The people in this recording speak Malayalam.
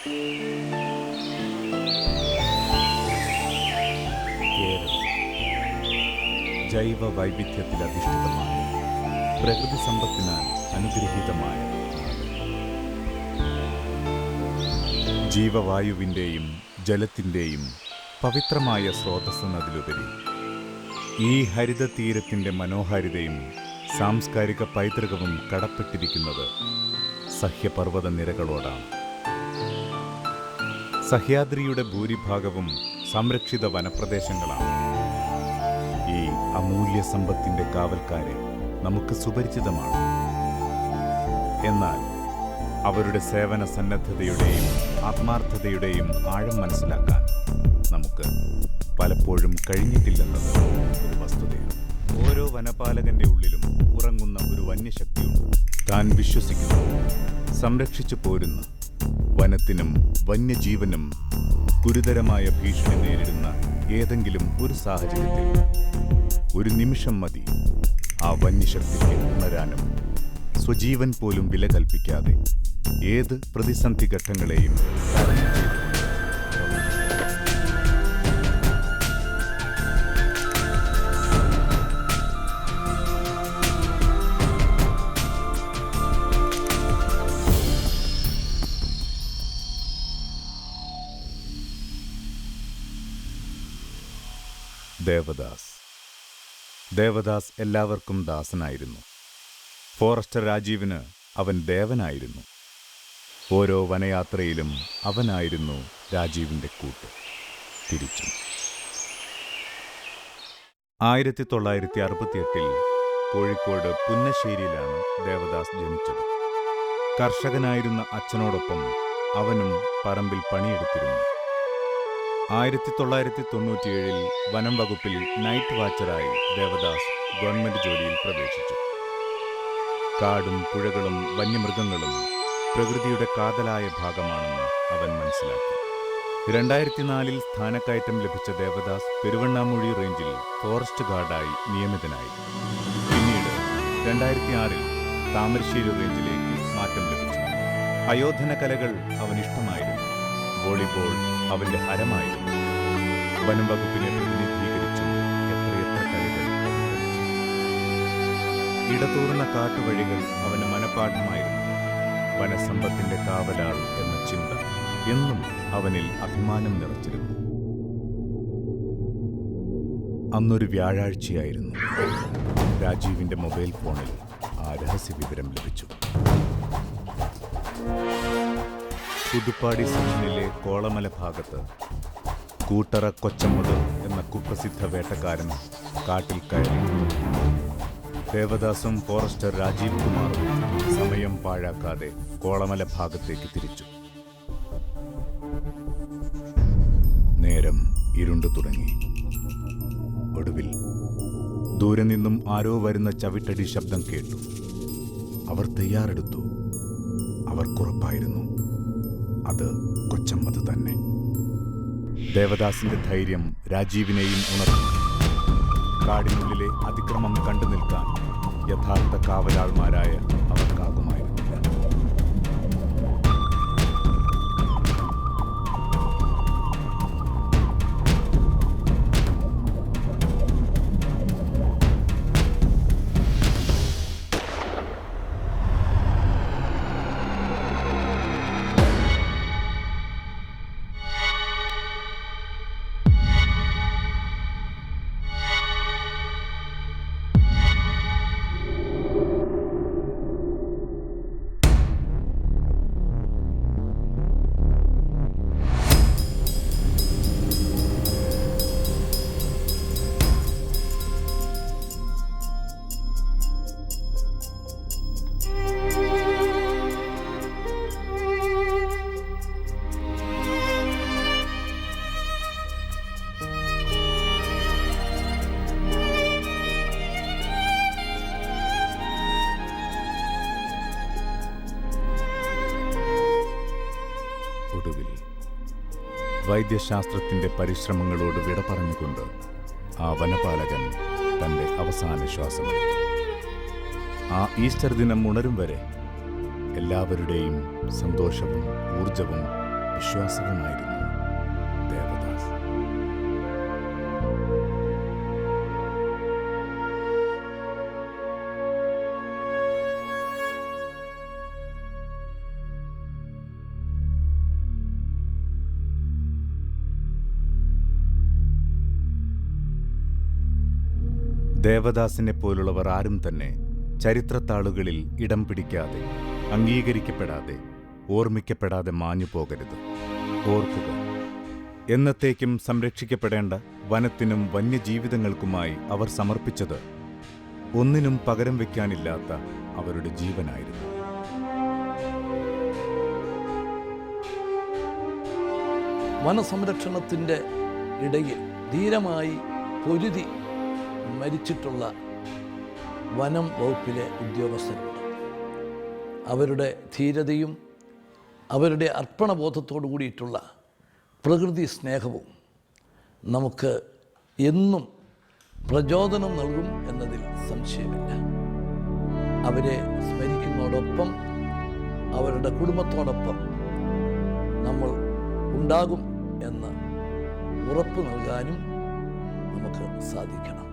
കേരളം ജൈവ വൈവിധ്യത്തിൽ അധിഷ്ഠിതമായ പ്രകൃതി സമ്പത്തിനാൽ അനുഗ്രഹീതമായ ജീവവായുവിൻ്റെയും ജലത്തിൻ്റെയും പവിത്രമായ സ്രോതസ്സെന്നതിലുപരി ഈ ഹരിത തീരത്തിൻ്റെ മനോഹാരിതയും സാംസ്കാരിക പൈതൃകവും കടപ്പെട്ടിരിക്കുന്നത് സഹ്യപർവ്വത നിരകളോടാണ്. സഹ്യാദ്രിയുടെ ഭൂരിഭാഗവും സംരക്ഷിത വനപ്രദേശങ്ങളാണ്. ഈ അമൂല്യ സമ്പത്തിൻ്റെ കാവൽക്കാരെ നമുക്ക് സുപരിചിതമാണ്. എന്നാൽ അവരുടെ സേവന സന്നദ്ധതയുടെയും ആത്മാർത്ഥതയുടെയും ആഴം മനസ്സിലാക്കാൻ നമുക്ക് പലപ്പോഴും കഴിഞ്ഞിട്ടില്ലെന്നത് ഒരു വസ്തുതയാണ്. ഓരോ വനപാലകന്റെ ഉള്ളിലും ഉറങ്ങുന്ന ഒരു വന്യശക്തിയുണ്ട്. താൻ വിശ്വസിക്കുന്നു, സംരക്ഷിച്ചു പോരുന്ന വനത്തിനും വന്യജീവനും ഗുരുതരമായ ഭീഷണി നേരിടുന്ന ഏതെങ്കിലും ഒരു സാഹചര്യത്തിൽ ഒരു നിമിഷം മതി ആ വന്യശക്തിക്ക് ഉണരാനും സ്വജീവൻ പോലും വില കൽപ്പിക്കാതെ ഏത് പ്രതിസന്ധി ഘട്ടങ്ങളെയും തരണം ചെയ്തു. ദേവദാസ് എല്ലാവർക്കും ദാസനായിരുന്നു. ഫോറസ്റ്റർ രാജീവിന് അവൻ ദേവനായിരുന്നു. ഓരോ വനയാത്രയിലും അവനായിരുന്നു രാജീവിൻ്റെ കൂട്ട്. തിരിച്ചും 1968 കോഴിക്കോട് പുന്നശ്ശേരിയിലാണ് ദേവദാസ് ജനിച്ചത്. കർഷകനായിരുന്ന അച്ഛനോടൊപ്പം അവനും പറമ്പിൽ പണിയെടുത്തിരുന്നു. 1997 വനം വകുപ്പിൽ നൈറ്റ് വാച്ചറായി ദേവദാസ് ഗവൺമെന്റ് ജോലിയിൽ പ്രവേശിച്ചു. കാടും പുഴകളും വന്യമൃഗങ്ങളും പ്രകൃതിയുടെ കാതലായ ഭാഗമാണെന്ന് അവൻ മനസ്സിലാക്കി. 2004 സ്ഥാനക്കയറ്റം ലഭിച്ച ദേവദാസ് പെരുവണ്ണാമൂഴി റേഞ്ചിൽ ഫോറസ്റ്റ് ഗാർഡായി നിയമിതനായി. പിന്നീട് 2006 താമരശ്ശേരി റേഞ്ചിലേക്ക് മാറ്റം ലഭിച്ചു. ആയോധന കലകൾ അവനിഷ്ടമായിരുന്നു. വോളിബോൾ അവന്റെ ഹരമായിരുന്നു. വനം വകുപ്പിനെ പ്രതിനിധീകരിച്ചും എത്രയെത്ര കളികൾ അവൻ കളിച്ചു. ഇടതൂർന്ന കാട്ടുവഴികൾ അവന് മനഃപാഠമായിരുന്നു. വനസമ്പത്തിന്റെ കാവലാൾ എന്ന ചിന്ത എന്നും അവനിൽ അഭിമാനം നിറച്ചിരുന്നു. അന്നൊരു വ്യാഴാഴ്ചയായിരുന്നു. രാജീവിന്റെ മൊബൈൽ ഫോണിൽ ആ രഹസ്യ വിവരം ലഭിച്ചു. പുതുപ്പാടി സെക്ഷനിലെ കോളമല ഭാഗത്ത് കൂട്ടറ കൊച്ചമ്മദ് എന്ന കുപ്രസിദ്ധ വേട്ടക്കാരൻ കാട്ടിൽ കയറി. ദേവദാസും ഫോറസ്റ്റർ രാജീവ് കുമാറും സമയം പാഴാക്കാതെ കോളമല ഭാഗത്തേക്ക് തിരിച്ചു. നേരം ഇരുണ്ടു തുടങ്ങി. ഒടുവിൽ ദൂരെ നിന്നും ആരോ വരുന്ന ചവിട്ടടി ശബ്ദം കേട്ടു. അവർ തയ്യാറെടുത്തു. അവർക്കുറപ്പായിരുന്നു അത് കൊച്ചമ്മദ് തന്നെ. ദേവദാസിന്റെ ധൈര്യം രാജീവിനെയും ഉണർത്തി. കാടിനുള്ളിലെ അതിക്രമം കണ്ടു നിൽക്കാൻ യഥാർത്ഥ കാവലാൾമാരായ അവർക്കാകുമായിരുന്നില്ല. ഒടുവിൽ വൈദ്യശാസ്ത്രത്തിൻ്റെ പരിശ്രമങ്ങളോട് വിട പറഞ്ഞുകൊണ്ട് ആ വനപാലകൻ തൻ്റെ അവസാന ശ്വാസമെടുത്തു. ആ ഈസ്റ്റർ ദിനം ഉണരും വരെ എല്ലാവരുടെയും സന്തോഷവും ഊർജവും വിശ്വാസവുമായിരുന്നു ദേവദാസ്. ദേവദാസിനെ പോലുള്ളവർ ആരും തന്നെ ചരിത്രത്താളുകളിൽ ഇടം പിടിക്കാതെ, അംഗീകരിക്കപ്പെടാതെ, ഓർമ്മിക്കപ്പെടാതെ മാഞ്ഞു പോകരുത്. ഓർക്കുക, എന്നത്തേക്കും സംരക്ഷിക്കപ്പെടേണ്ട വനത്തിനും വന്യജീവിതങ്ങൾക്കുമായി അവർ സമർപ്പിച്ചത് ഒന്നിനും പകരം വയ്ക്കാനില്ലാത്ത അവരുടെ ജീവനായിരുന്നു. വനസംരക്ഷണത്തിൻ്റെ ഇടയിൽ ധീരമായി പൊരുതി മരിച്ചിട്ടുള്ള വനം വകുപ്പിലെ ഉദ്യോഗസ്ഥരുണ്ട്. അവരുടെ ധീരതയും അവരുടെ അർപ്പണബോധത്തോടു കൂടിയിട്ടുള്ള പ്രകൃതി സ്നേഹവും നമുക്ക് എന്നും പ്രചോദനം നൽകും എന്നതിൽ സംശയമില്ല. അവരെ സ്മരിക്കുന്നതോടൊപ്പം അവരുടെ കുടുംബത്തോടൊപ്പം നമ്മൾ ഉണ്ടാകും എന്ന് ഉറപ്പ് നൽകാനും നമുക്ക് സാധിക്കണം.